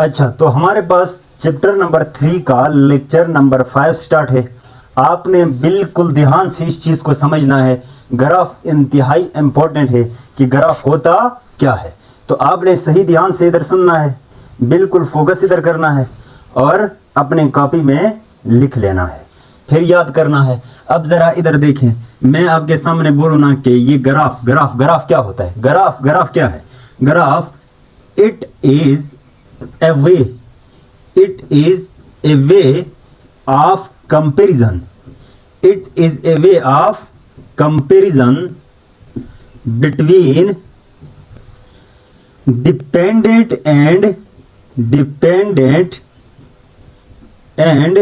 अच्छा, तो हमारे पास चैप्टर नंबर 3 का लेक्चर नंबर 5 स्टार्ट है। आपने बिल्कुल ध्यान से इस चीज़ को समझना है। ग्राफ इंतहाई इम्पोर्टेंट है कि ग्राफ होता क्या है। तो आपने सही ध्यान से इधर सुनना है, बिल्कुल फोकस इधर करना है और अपने कॉपी में लिख लेना है, फिर याद करना है। अब ज़रा इधर देखें, मैं आपके सामने बोलूँ ना कि ये ग्राफ ग्राफ ग्राफ क्या होता है। ग्राफ ग्राफ क्या है? Graph it is a way, it is a way of comparison, it is a way of comparison between dependent and dependent and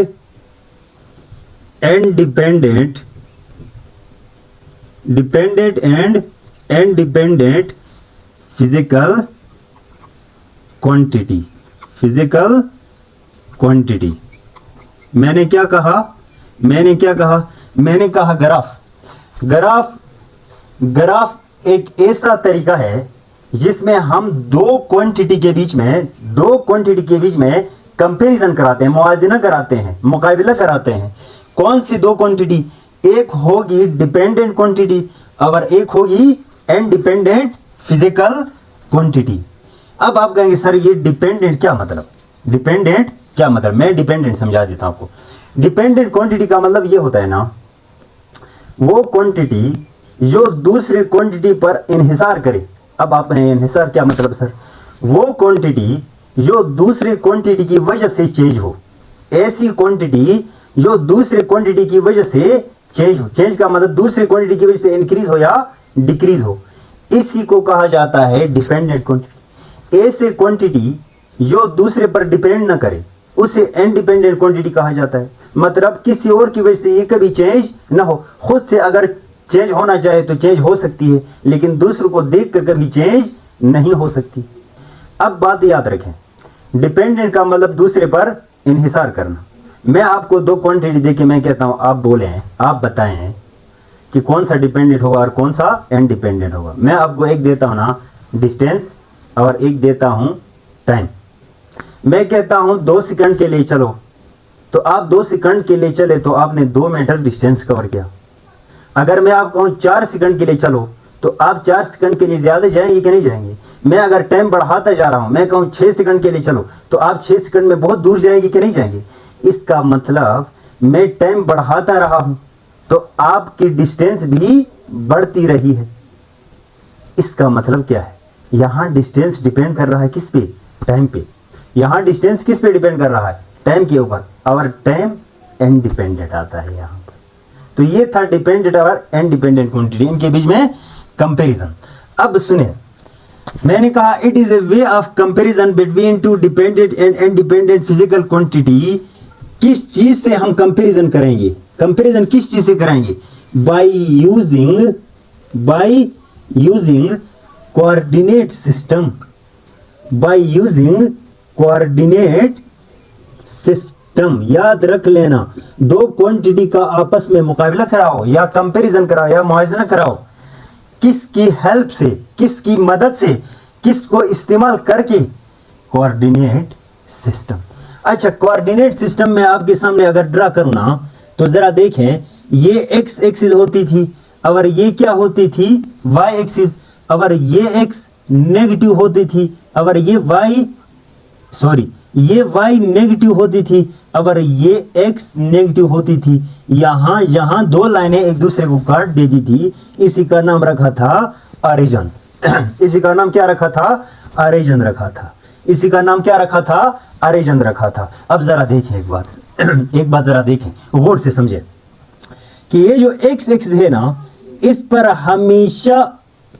independent, dependent and independent physical quantity, physical quantity. मैंने क्या कहा? मैंने कहा graph. Graph एक ऐसा तरीका है जिसमें हम दो क्वांटिटी के बीच में कंपैरिजन कराते हैं, मुआवजा कराते हैं, मुकाबला कराते हैं। कौन सी दो क्वांटिटी? एक होगी डिपेंडेंट क्वांटिटी और एक होगी इंडिपेंडेंट फिजिकल क्वांटिटी। अब आप कहेंगे सर ये डिपेंडेंट क्या मतलब? डिपेंडेंट क्या मतलब? मैं डिपेंडेंट समझा देता हूं आपको। डिपेंडेंट क्वांटिटी का मतलब ये होता है ना, वो क्वांटिटी जो दूसरे क्वांटिटी पर इन्हिसार करे। अब आप कहेंगे इन्हिसार क्या मतलब सर? वो क्वांटिटी जो दूसरे क्वांटिटी की वजह से चेंज हो, ऐसी क्वांटिटी जो दूसरे क्वांटिटी की वजह से चेंज हो। चेंज का मतलब दूसरे क्वांटिटी की वजह से इंक्रीज हो या डिक्रीज हो, इसी को कहा जाता है डिपेंडेंट क्वांटिटी। ऐसे क्वांटिटी जो दूसरे पर डिपेंड न करे उसे इंडिपेंडेंट क्वांटिटी कहा जाता है। मतलब किसी और की वजह से ये कभी चेंज ना हो। खुद से अगर चेंज होना चाहे तो चेंज हो सकती है, लेकिन दूसरों को देखकर कभी चेंज नहीं हो सकती। अब बात याद रखें, डिपेंडेंट का मतलब दूसरे पर इन्हिसार करना। मैं आपको दो क्वांटिटी देके मैं कहता हूं, आप बोलें, आप बताएं कि कौन सा डिपेंडेंट होगा और कौन सा इंडिपेंडेंट होगा। मैं आपको एक देता हूं ना डिस्टेंस और एक देता हूं टाइम। मैं कहता हूं 2 सेकंड के लिए चलो, तो आप 2 सेकंड के लिए चले तो आपने 2 मीटर डिस्टेंस कवर किया। अगर मैं आपको कहूं 4 सेकंड के लिए चलो तो आप 4 सेकंड के लिए ज्यादा जाएंगे कि नहीं जाएंगे? मैं अगर टाइम बढ़ाता जा रहा हूं, मैं कहूं 6 सेकंड के लिए चलो तो आप 6 सेकंड में बहुत दूर जाएंगे कि नहीं जाएंगे? इसका मतलब मैं टाइम बढ़ाता रहा हूं तो आपकी डिस्टेंस भी बढ़ती रही है। इसका मतलब क्या है? यहां डिस्टेंस डिपेंड कर रहा है किस पे? टाइम पे। यहां डिस्टेंस किस पे डिपेंड कर रहा है? टाइम के ऊपर। और टाइम इंडिपेंडेंट आता है यहां पर। तो ये था डिपेंडेंट और इंडिपेंडेंट क्वांटिटी, इनके बीच में कंपैरिजन। अब सुने, मैंने कहा it is a way of comparison between two dependent and independent physical quantity. किस चीज से हम कंपैरिजन करेंगे? कंपैरिजन किस चीज से करेंगे? By using coordinate system. By using coordinate system. याद रख लेना, दो क्वांटिटी का आपस में मुकाबला कराओ या कंपैरिजन कराओ या मुआवजा कराओ, किसकी हेल्प से, किसकी मदद से, किसको इस्तेमाल करके? Coordinate system. अच्छा, कोऑर्डिनेट सिस्टम में आपके सामने अगर ड्रा करूं ना तो जरा देखें, ये एक्स एक्सिस होती थी और ये क्या होती थी? Y axis. और ये एक्स नेगेटिव होती थी और ये वाई नेगेटिव होती थी और ये एक्स नेगेटिव होती थी। यहां दो लाइनें एक दूसरे को काट देती थी। इसी का नाम रखा था ऑरिजिन। इसी का नाम क्या रखा था? ऑरिजिन रखा था। इसी का नाम क्या रखा था? ऑरिजिन रखा था। अब जरा देखें एक बात जरा देखें, गौर से समझें कि ये जो एक्स एक्सिस है ना, इस पर हमेशा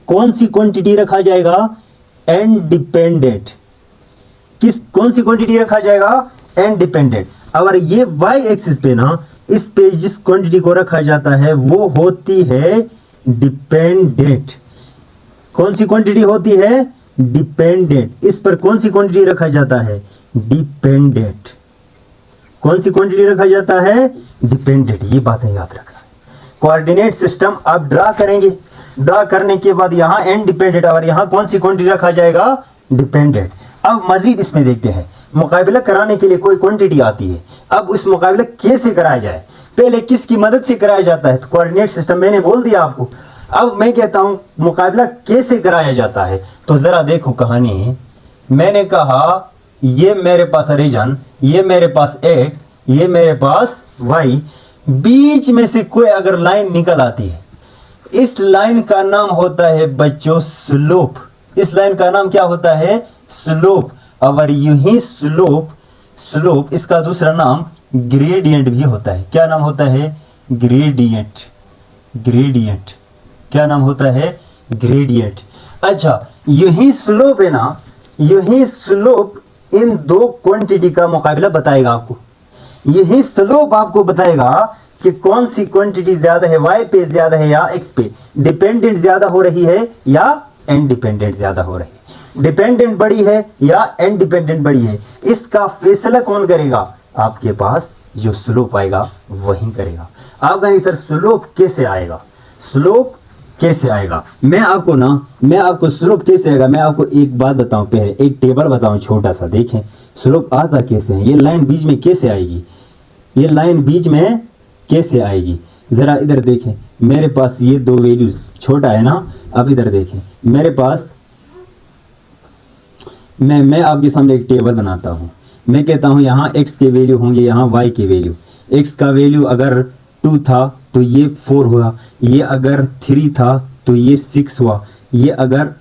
कौन सी क्वांटिटी रखा जाएगा? इंडिपेंडेंट। कौन सी क्वांटिटी रखा जाएगा? इंडिपेंडेंट। और ये वाई एक्सिस पे ना, इस पे जिस क्वांटिटी को रखा जाता है वो होती है डिपेंडेंट। कौन सी क्वांटिटी होती है? डिपेंडेंट। इस पर कौन सी क्वांटिटी रखा जाता है? डिपेंडेंट। कौन सी क्वांटिटी रखा जाता है? डिपेंडेंट। ये बातें याद रखना है। कोऑर्डिनेट सिस्टम आप ड्रा करेंगे, ड्रा करने के बाद यहाँ इंडिपेंडेंट और यहाँ कौन सी क्वांटिटी रखा जाएगा? डिपेंडेंट। अब मजीद इसमें देखते हैं, मुकाबला कराने के लिए कोई क्वांटिटी आती है। अब उस मुकाबला कैसे कराया जाए, पहले किसकी मदद से कराया जाता है, तो कोऑर्डिनेट सिस्टम मैंने बोल दिया आपको। अब मैं कहता हूं मुकाबला कैसे कराया जाता है, तो जरा देखो कहानी। मैंने कहा ये मेरे पास रीजन, ये मेरे पास एक्स, ये मेरे पास वाई, बीच में से कोई अगर लाइन निकल आती है, इस लाइन का नाम होता है बच्चों स्लोप। इस लाइन का नाम क्या होता है, स्लोप। और यूं ही स्लोप इसका दूसरा नाम ग्रेडियंट भी होता है। क्या नाम होता है, ग्रेडियंट। क्या नाम होता है, ग्रेडियंट। अच्छा, यही स्लोप है ना, यही स्लोप इन दो क्वांटिटी का मुकाबला बताएगा आपको। यही स्लोप आपको बताएगा कि कौन सी क्वांटिटी ज्यादा है, वाई पे ज्यादा है या एक्स पे, डिपेंडेंट ज्यादा हो रही है या इंडिपेंडेंट ज्यादा हो रही है, डिपेंडेंट बड़ी है या इंडिपेंडेंट बड़ी है। इसका फैसला कौन करेगा, आपके पास जो स्लोप आएगा वही करेगा। आप कहेंगे सर स्लोप कैसे आएगा, स्लोप कैसे आएगा? मैं आपको स्लोप कैसे आएगा, मैं आपको एक बात बताऊं, पहले एक टेबल बताऊं छोटा सा, देखें स्लोप आता कैसे है। ये लाइन बीच में कैसे आएगी, ये लाइन बीच में कैसे आएगी, जरा इधर देखें। मेरे पास ये दो वैल्यूज छोटा है ना, अब इधर देखें मेरे पास, मैं आपके सामने एक टेबल बनाता हूं। मैं कहता हूं यहाँ x के वैल्यू होंगे, यहाँ y के वैल्यू। x का वैल्यू अगर 2 था तो ये 4 हुआ, ये अगर 3 था तो ये 6 हुआ, ये अगर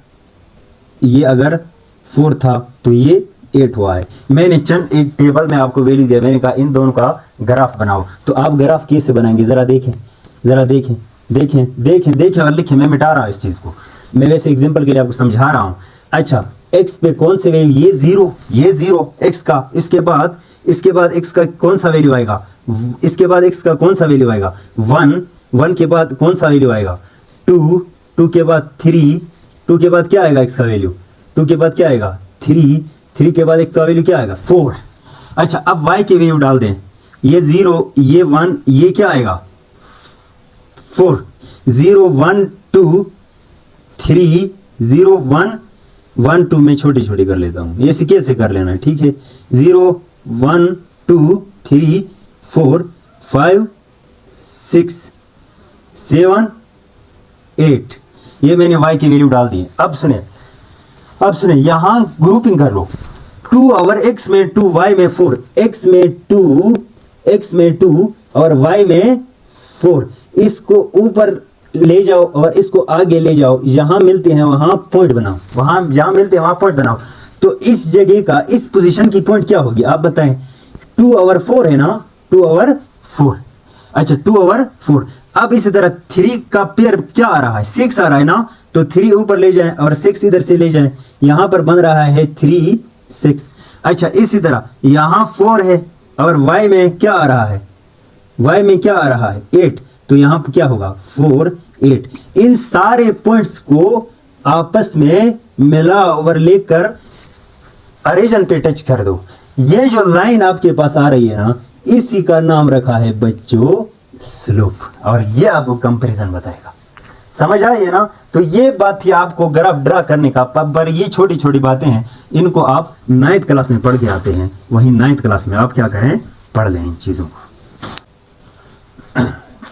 4 था तो ये 8 हुआ है। मैंने चंद एक टेबल में आपको वैल्यू दिया, मैंने कहा इन दोनों का ग्राफ बनाओ। तो आप ग्राफ कैसे बनाएंगे, जरा देखें और लिखें। मैं मिटा रहा हूं इस चीज को, मैं वैसे एग्जांपल के लिए आपको समझा रहा हूं। अच्छा, x पे कौन से वैल्यू, ये जीरो x का, इसके बाद x का कौन सा वैल्यू आएगा, इसके बाद x का कौन सा वैल्यू आएगा, 1 के बाद कौन सा वैल्यू आएगा, 2 के बाद 3, 2 के बाद क्या आएगा x का वैल्यू, 2 के बाद क्या आएगा 3 के बाद x का वैल्यू क्या आएगा 4। अच्छा, अब y के वैल्यू डाल दें, ये 0, ये 1, ये क्या आएगा 4, 0 1 2 3 0 1 1 2 में छोटी छोटी कर लेता हूं, ये कैसे कर लेना है, ठीक है। 0 1 2 3 4 5 6 7 8, ये मैंने y की वैल्यू डाल दी। अब सुने यहां ग्रुपिंग कर लो, 2 और x में 2, y में 4, x में 2 और y में 4। इसको ऊपर ले जाओ और इसको आगे ले जाओ, जहां मिलते हैं वहां पॉइंट बनाओ, जहां मिलते हैं वहां पॉइंट बनाओ। तो इस जगह का, इस पोजीशन की पॉइंट क्या होगी आप बताएं। 2 और 4 है ना, 2 और 4। अच्छा, 2 और 4। अब इसी तरह 3 का पेयर क्या आ रहा है, 6 आ रहा है ना, तो 3 ऊपर ले जाएं और 6 इधर से ले जाएं, यहां पर बन रहा है 3 6। अच्छा, इसी तरह यहां 4 है और y में क्या आ रहा है, 8, तो यहां पर क्या होगा 4 8। इन सारे पॉइंट्स को आपस में मिला और लेकर ओरिजिन पे टच कर दो। ये जो लाइन आपके पास आ रही है ना, इसी का नाम रखा है बच्चों स्लोप, और ये आपको कंपैरिजन बताएगा। समझ आई है ना। तो ये बात थी आपको ग्राफ ड्रा करने का, पर ये छोटी छोटी बातें हैं, इनको आप 9th क्लास में पढ़ के आते हैं, वहीं 9th क्लास में आप क्या करें, पढ़ लें इन चीजों को।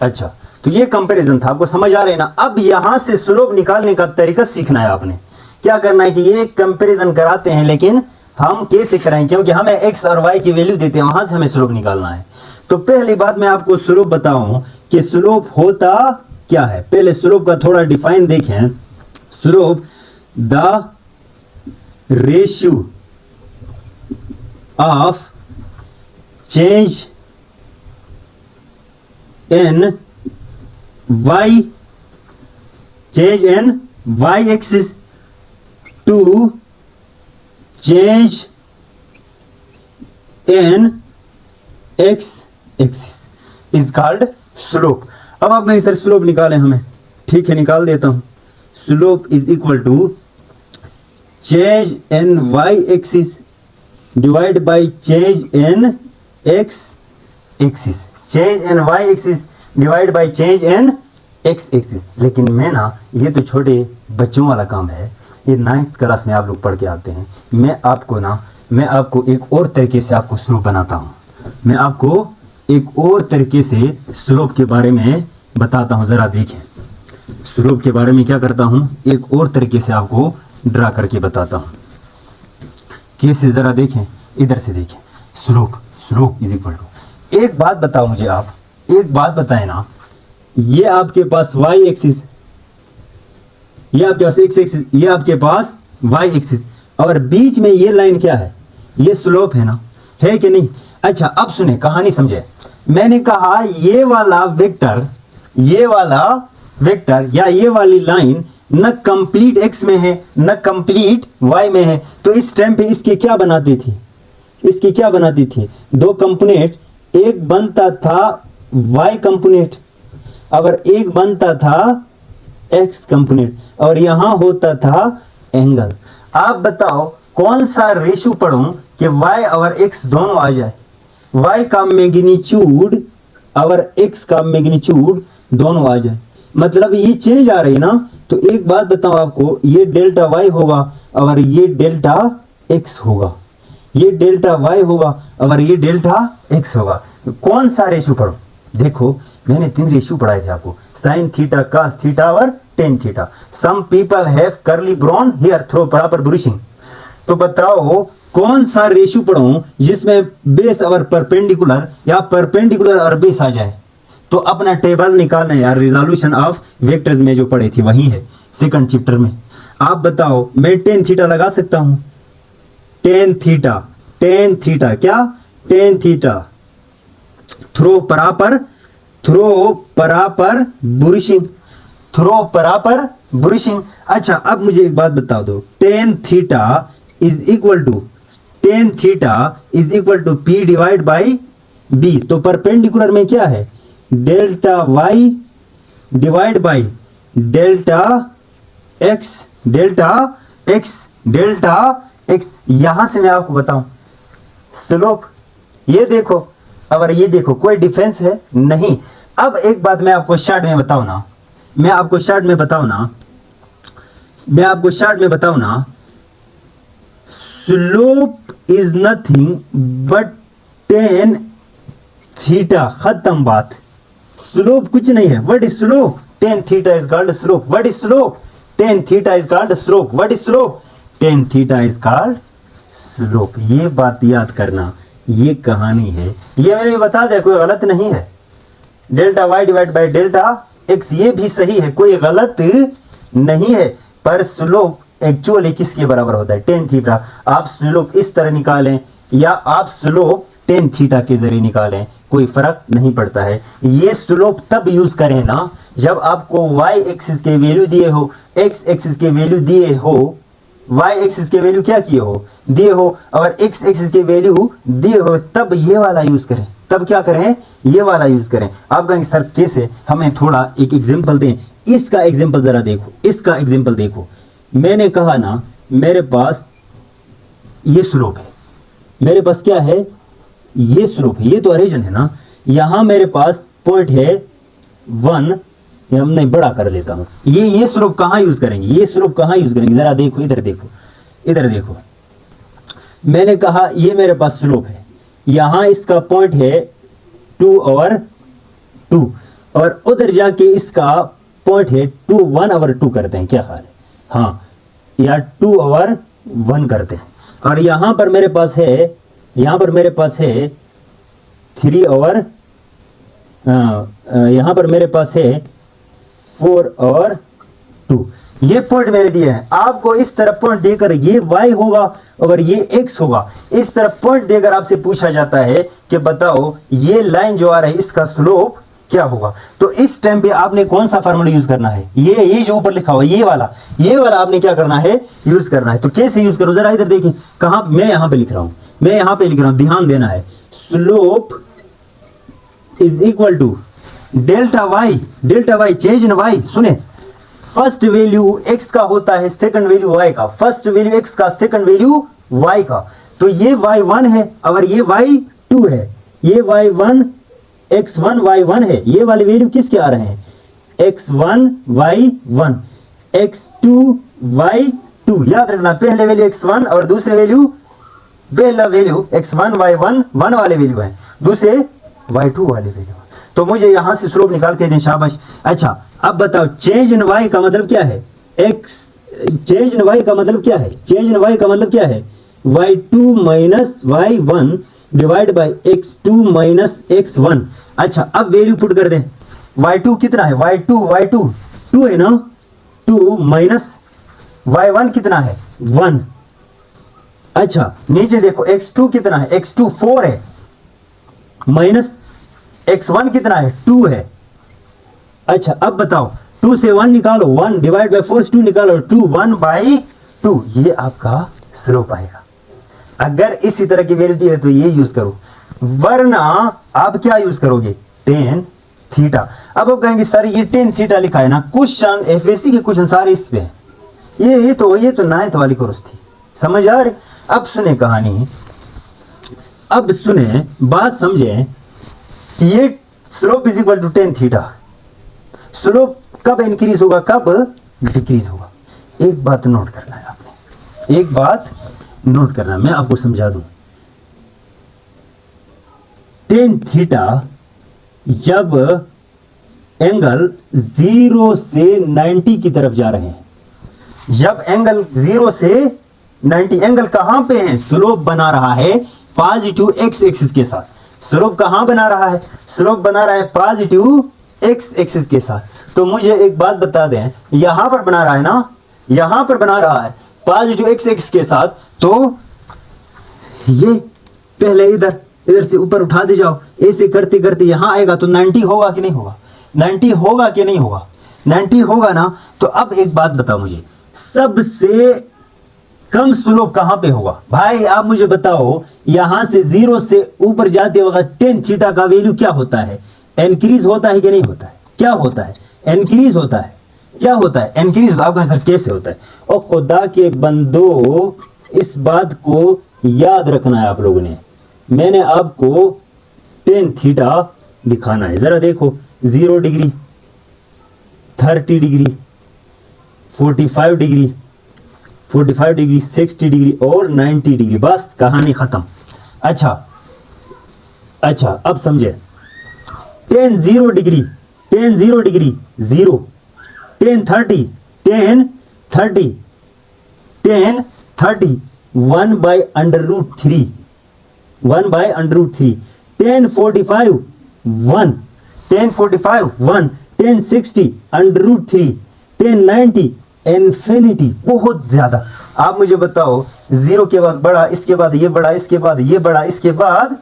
अच्छा, तो ये कंपैरिजन था, आपको समझ आ रहे हैं ना। अब यहां से स्लोप निकालने का तरीका सीखना है आपने। क्या करना है कि ये कंपैरिजन कराते हैं, लेकिन हम कैसे कराएं, क्योंकि हमें x और y की वैल्यू देते हैं, वहां से हमें स्लोप निकालना है। तो पहली बात मैं आपको स्लोप बताऊं कि स्लोप होता क्या है। पहले स्लोप का थोड़ा डिफाइन देखें। Slope the ratio of change in y axis to change in x axis is called slope। अब आप नहीं सर स्लोप निकालें हमें, ठीक है निकाल देता हूं। Slope is equal to change in y axis divide by change in x axis, change in y axis divide by change in x axis। लेकिन मैं ना, ये तो छोटे बच्चों वाला काम है, ये 9th क्लास में आप लोग पढ़ के आते हैं। मैं आपको ना मैं आपको एक और तरीके से आपको स्लोप बनाता हूँ, मैं आपको एक और तरीके से स्लोप के बारे में बताता हूँ। ज़रा देखें, स्लोप के बारे में क्या करता हूँ, एक और तरीके से आपको ड्रा करके बताता हूँ। कैसे, ज़रा देखें, इधर से देखें। स्लोप इज इक्वल टू, एक बात बताओ मुझे, आप एक बात बताएं ना, ये आपके पास वाई एक्सिस, ये आपके पास एक्स एक्सिस, ये आपके पास वाई एक्सिस, और बीच में ये लाइन क्या है, ये स्लोप है ना, है कि नहीं? अच्छा, अब सुने, कहानी समझे। मैंने कहा ये वाला वेक्टर या ये वाली लाइन न कंप्लीट एक्स में है न कंप्लीट वाई में है, तो इस टाइम पे इसके क्या बनाती थी, दो कंपोनेंट, एक बनता था वाई कंपोनेंट और एक बनता था एक्स कंपोनेंट, और यहां होता था एंगल। आप बताओ कौन सा रेशो पढ़ूं कि y और x दोनों आ जाए, y का मैग्नीट्यूड और x का मैग्नीट्यूड दोनों आ जाए, मतलब ये चेंज आ रही है ना। तो एक बात बताऊं आपको, ये डेल्टा y होगा और ये डेल्टा x होगा, ये डेल्टा y होगा और ये डेल्टा x होगा। कौन सा रेशो पढ़ो? देखो, मैंने 3 रेशो पढ़ाए थे आपको, साइन थीटा, कास थीटा और tan theta. Some people have curly brown hair through proper brushing. तो बताओ कौन सा रेशो पढ़ूं जिसमें बेस और परपेंडिकुलर या परपेंडिकुलर और बेस आ जाए। तो अपना टेबल निकालना है यार, रिजोल्यूशन ऑफ वेक्टर्स में जो पढ़े थी वही है, सेकंड चैप्टर में। आप बताओ, मैं टेन थीटा लगा सकता हूं, टेन थीटा क्या, टेन थीटा थ्रो परापर बुरिशिंग। अच्छा, अब मुझे एक बात बता दो, tan theta is equal to P divide by B. तो परपेंडिकुलर में क्या है, delta Y divide by delta X. यहां से मैं आपको बताऊं स्लोप, ये देखो और ये देखो, कोई डिफरेंस है नहीं। अब एक बात मैं आपको शॉर्ट में बताऊं ना, slope is nothing but tan theta, खत्म बात। स्लोप कुछ नहीं है। What is slope? Ten theta is called slope. What is slope? Ten theta is called slope. What is slope? Ten theta is called slope. ये बात याद करना, ये कहानी है, ये मैंने बता दिया, कोई गलत नहीं है। Delta Y divide by delta X, ये भी सही है, कोई गलत नहीं है। पर स्लोप एक्चुअली किसके बराबर होता है? Tan theta. आप स्लोप इस तरह निकालें या आप स्लोप टेन थीटा के जरिए निकालें, कोई फर्क नहीं पड़ता है। ये स्लोप तब यूज करें ना जब आपको वाई एक्सिस के वैल्यू दिए हो, एक्स एक्सिस के वैल्यू दिए हो, y एक्सिस के वैल्यू क्या किए हो, दिए हो, और x एक्सिस के वैल्यू दिए हो, तब ये वाला यूज करें। तब क्या करें? ये वाला यूज करें। आप कहेंगे सर कैसे? हमें थोड़ा एक एग्जांपल दें। इसका एग्जांपल जरा देखो, इसका एग्जांपल देखो। मैंने कहा ना, मेरे पास ये स्लोप है, मेरे पास क्या है, ये स्लोप है, ये तो ओरिजिन है ना। यहां मेरे पास पॉइंट है 1, हम नहीं बड़ा कर देता हूं। ये स्लोप कहां यूज करेंगे, ये स्लोप कहां यूज करेंगे, जरा देखो, इधर देखो। मैंने कहा ये मेरे पास स्लोप है, यहां इसका पॉइंट है 2 और 2, और उधर जाके इसका पॉइंट है 2, 1 और 2 करते हैं, क्या ख्याल है? हाँ, या 2 और 1 करते हैं। और यहां पर मेरे पास है 3 और यहां पर मेरे पास है 4 और 2। ये पॉइंट मैंने दिए हैं आपको। इस तरफ पॉइंट देकर ये y होगा और ये x होगा। इस तरफ पॉइंट देकर आपसे पूछा जाता है कि बताओ ये लाइन जो आ रही है इसका स्लोप क्या होगा। तो इस टाइम पे आपने कौन सा फार्मूला यूज करना है? ये जो ऊपर लिखा हुआ ये वाला आपने क्या करना है? यूज करना है। तो कैसे यूज करो, जरा इधर देखिए। कहां? मैं यहां पे लिख रहा हूं, ध्यान देना है। Slope is equal to delta Y change in Y. सुने, फर्स्ट वैल्यू x का होता है, सेकंड वैल्यू y का। फर्स्ट वैल्यू x का, सेकंड वैल्यू y का। तो ये y1 है और ये y2 है। ये y1 x1 y1 है। ये वाले वैल्यू किसके आ रहे हैं? x1 y1, x2 y2। याद रखना, पहले वैल्यू x1 और दूसरे वैल्यू पहला वैल्यू x1 y1 1 वाले वैल्यू है, दूसरे y2 वाले वैल्यू। तो मुझे यहां से स्लोप निकाल के दें, शाबाश। अच्छा अब बताओ चेंज इन y का मतलब क्या है? चेंज इन y का मतलब क्या है? चेंज इन y का मतलब क्या है? y2 minus y1 divide by x2 minus x1। अच्छा अब वैल्यू पुट कर दें, y2 कितना है? y2 2 है ना, 2 माइनस y1 कितना है? 1। अच्छा नीचे देखो x2 कितना है? x2 4 है, माइनस x1 कितना है? 2 है। अच्छा अब बताओ 2 से 1 निकालो, 1 डिवाइड बाई 4 2 निकालो, 2 1 बाई 2, ये आपका स्लोप आएगा। अगर इसी तरह की वैल्यू दी है तो ये यूज करो, वरना आप क्या यूज करोगे? Tan theta. अब आप कहेंगे सर ये टेन थीटा लिखा है ना, क्वेश्चन एफएससी के क्वेश्चन सारे इस पे है, ये तो 9th वाली कोर्स थी, समझ आ रही? अब सुने कहानी, अब सुने बात समझे कि ये slope is equal to tan theta. Slope कब इंक्रीज होगा, कब डिक्रीज होगा? एक बात नोट करना है आपने, एक बात नोट करना, मैं आपको समझा दूं। टेन थीटा जब एंगल 0 से 90 की तरफ जा रहे हैं, जब एंगल 0 से 90, एंगल कहां पे है? स्लोप बना रहा है पॉजिटिव एक्स एक्सिस के साथ। स्लोप कहां बना रहा है? स्लोप बना रहा है पॉजिटिव एक्स एक्सिस के साथ। तो मुझे एक बात बता दें, यहां पर बना रहा है ना, यहां पर बना रहा है पॉजिटिव एक्स एक्सिस के साथ, तो ये पहले इधर से ऊपर उठा दे जाओ, ऐसे करते करते यहां आएगा तो 90 होगा कि नहीं होगा? 90 होगा कि नहीं होगा? 90 होगा ना। तो अब एक बात बताओ मुझे, सबसे कम स्लोप कहां पे होगा? भाई आप मुझे बताओ, यहां से 0 से ऊपर जाते वक्त टेन थीटा का वैल्यू क्या होता है? इंक्रीज होता है कि नहीं होता है? क्या होता है? इंक्रीज होता है। क्या होता है? इंक्रीज होता है। आपका सर कैसे होता है? और खुदा के बंदो, इस बात को याद रखना है आप लोगों ने, मैंने आपको टेन थीटा दिखाना है। जरा देखो, 0 degree, 30 degree, 45 degree, 45 degree, 60 degree और 90 डिग्री, बस कहानी खत्म। अच्छा अब समझे, 10 0 degree, 10 0 degree 0, 10 30, 10 30, 10 30, 1 by under root 3, 1 by under root 3, 10 45 1, 10 45 1, 10 60 under root 3, 10 90 infinity, बहुत ज्यादा। आप मुझे बताओ, 0 के बाद बड़ा, इसके बाद ये बड़ा, इसके बाद ये बड़ा, इसके बाद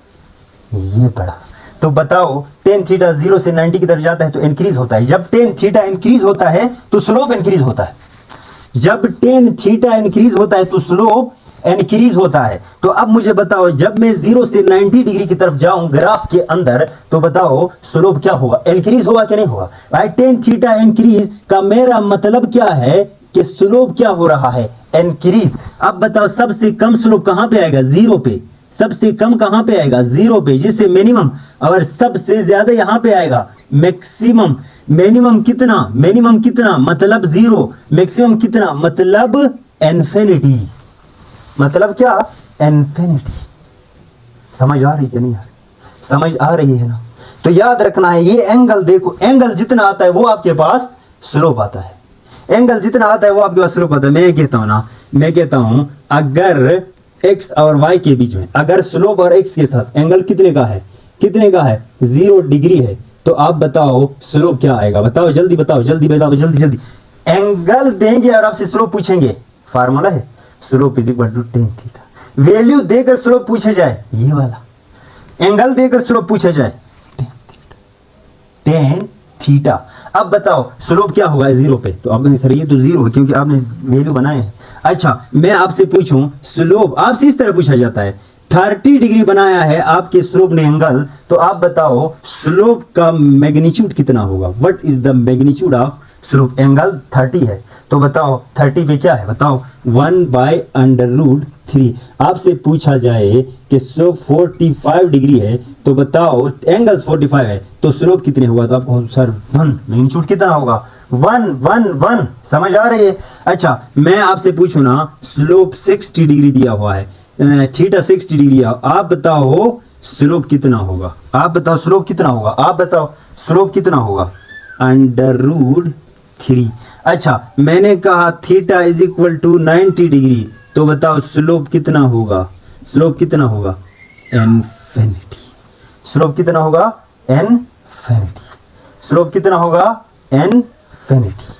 ये बड़ा, तो बताओ टेन थीटा 0 से 90 की तरफ जाता है तो इंक्रीज होता है। जब टेन थीटा इंक्रीज होता है तो स्लोप इंक्रीज होता है। जब टेन थीटा इंक्रीज होता है तो स्लोप इंक्रीज होता है। तो अब मुझे बताओ, जब मैं 0 से 90 डिग्री की तरफ जाऊं ग्राफ के अंदर, तो बताओ स्लोप क्या होगा? इंक्रीज होगा कि नहीं होगा? भाई टेन थीटा इंक्रीज का मेरा मतलब क्या है कि स्लोप क्या हो रहा है? इंक्रीज। अब बताओ सबसे कम स्लोप कहां पे आएगा? 0 पे। सबसे कम कहां पे आएगा? 0 पे, जिससे मिनिमम, और सबसे ज्यादा यहां पे आएगा मैक्सिमम। मिनिमम कितना? मिनिमम कितना मतलब 0, मैक्सिमम कितना मतलब इन्फिनिटी। मतलब क्या? इन्फिनिटी। समझ आ रही है नहीं यार? समझ आ रही है ना? तो याद रखना है, ये एंगल देखो, एंगल जितना आता है वो आपके पास स्लोप आता है। एंगल जितना आता है वो आपके पास स्लोप आता है। मैं कहता हूं ना, मैं कहता हूं अगर x और y के बीच में, अगर स्लोप और x के साथ एंगल कितने का है? कितने का है? 0 डिग्री है, तो आप बताओ स्लोप क्या आएगा? बताओ जल्दी, बताओ जल्दी, बताओ जल्दी जल्दी। एंगल देंगे और आपसे स्लोप पूछेंगे, फार्मूला है slope is equal to tan theta. Value देकर स्लोप पूछा जाए, ये वाला एंगल देकर स्लोप पूछा जाए, टेन थीटा। अब बताओ स्लोप क्या होगा 0 पे? तो आप कहेंगे सर ये तो 0 है क्योंकि आपने वैल्यू बनाए हैं। अच्छा मैं आपसे पूछूं, स्लोप आपसे इस तरह पूछा जाता है, 30 डिग्री बनाया है आपके स्लोप ने एंगल, तो आप बताओ स्लोप का मैग्नीट्यूड कितना होगा? What is the magnitude of slope? Angle 30 है, तो बताओ 30 पे क्या है? बताओ 1 बाई अंडर रूट 3। आपसे पूछा जाए कि स्लोप 45 डिग्री है, तो बताओ एंगल 45 है, तो स्लोप कितने होगा? तो आपको सर 1, मैग्नीट्यूड कितना होगा? 1 1 1। समझ आ रही है? अच्छा मैं आपसे पूछूं ना, स्लोप 60 डिग्री दिया हुआ है, थीटा 60 डिग्री है, आप बताओ स्लोप कितना होगा, आप बताओ स्लोप कितना होगा, आप बताओ स्लोप कितना होगा, √3। अच्छा मैंने कहा theta is equal to 90 degree, तो बताओ स्लोप कितना होगा, स्लोप कितना होगा, इन्फिनिटी। स्लोप कितना होगा, इन्फिनिटी। स्लोप कितना होगा, इन्फिनिटी।